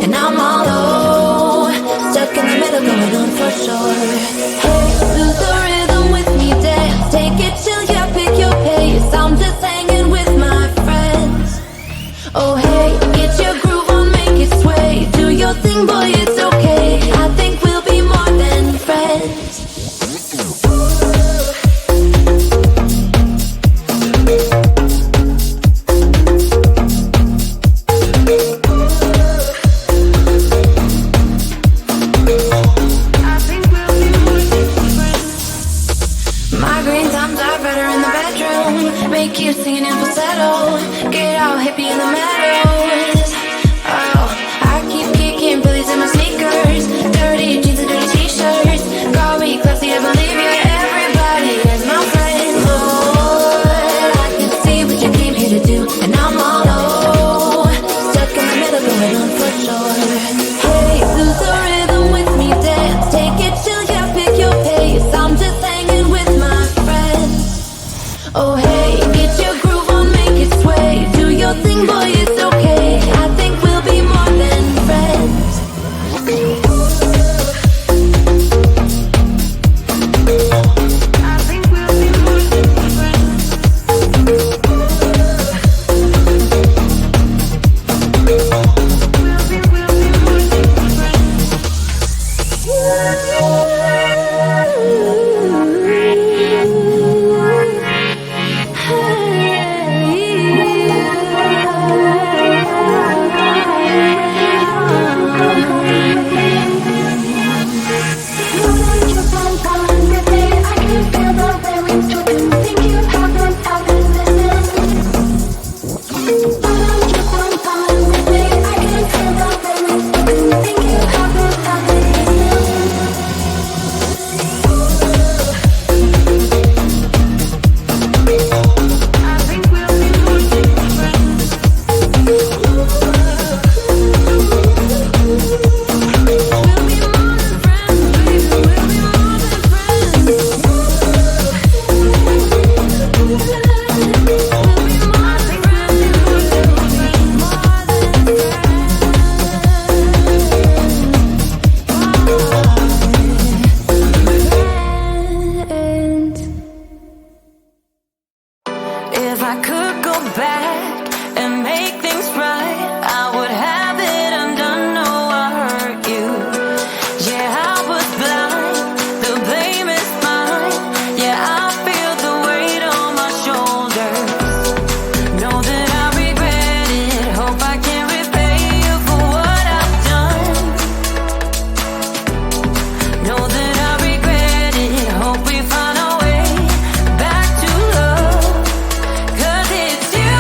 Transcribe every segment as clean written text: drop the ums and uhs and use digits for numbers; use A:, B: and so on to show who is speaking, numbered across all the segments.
A: and I'm all low, stuck in the middle, going on for sure. Hey, lose the rhythm with me, dance, take it till you pick your pace. I'm just hanging with my friends. Oh hey, get your groove on, make it sway. Do your thing, boy, it's okay. I think we'll be more than friends. Make you singing in falsetto. Get all hippie in the meadows. Oh, I keep kicking Billies in my sneakers. Dirty jeans and dirty t-shirts. Call me classy, I believe you. Everybody is my friend. Lord, I can see what you came here to do, and I'm all low, stuck in the middle, going on for sure. Hey, lose the rhythm with me, dance, take it till you pick your pace. I'm just hanging with my friends. Oh hey, get your groove on, make it sway. Do your thing, boy, it's okay. I think we'll be more than friends. I think we'll be more than friends. We'll be more than If I could go back and make things right, I would have it undone. No, I hurt you. Yeah, I was blind. The blame is mine. Yeah, I feel the weight on my shoulders. Know that I regret it. Hope I can repay you for what I've done. Know that I regret it. Hope we find our way back to love. 'Cause it's you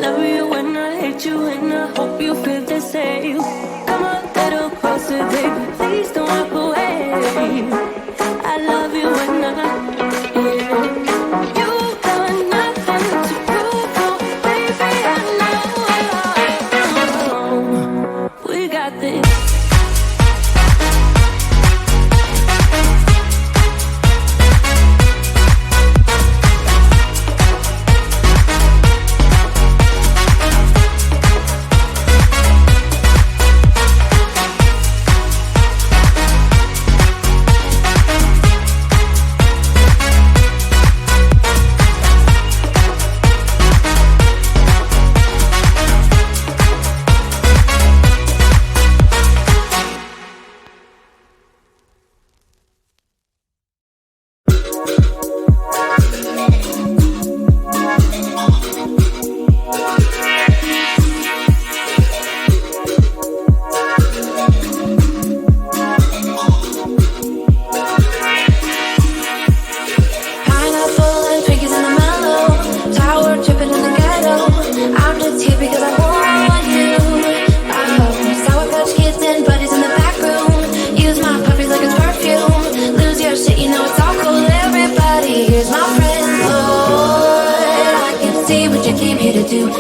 A: love you when I hate you, and I hope you feel the same. Come a little closer, baby, please don't walk away. I love you when I, yeah. You've got nothing to prove, oh, baby, I know. We got this.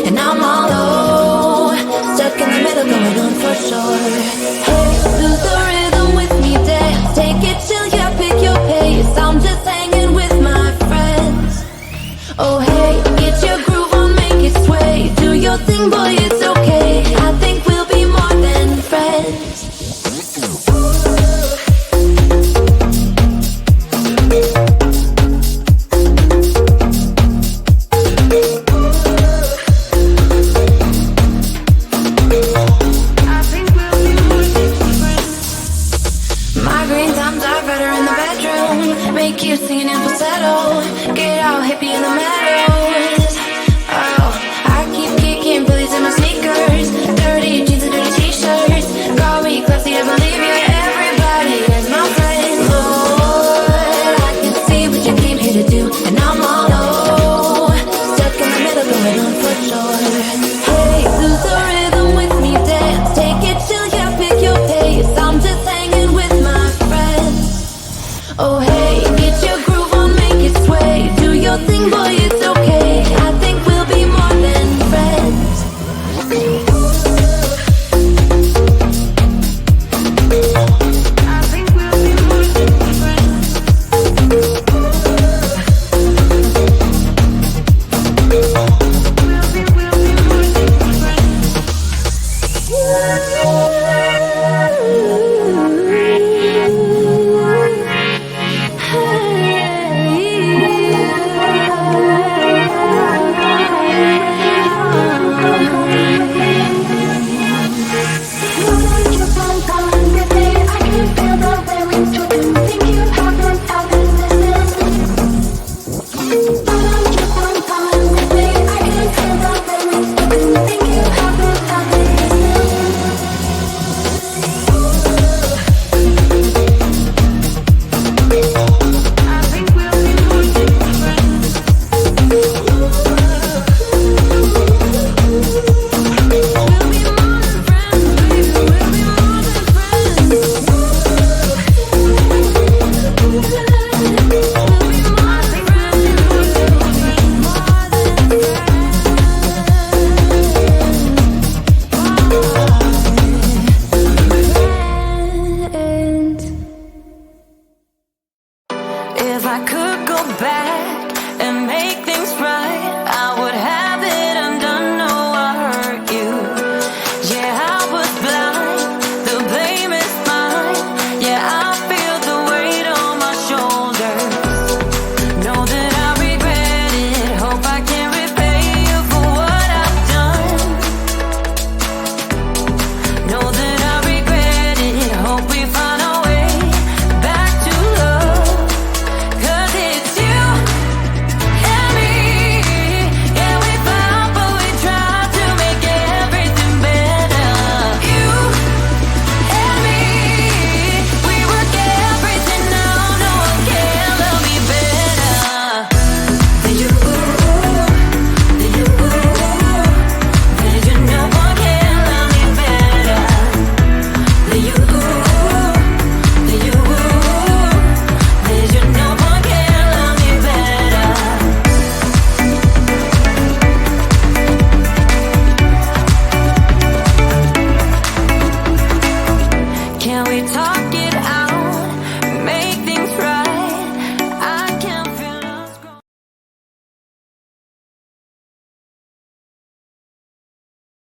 A: And I'm all low, stuck in the middle, going on for sure.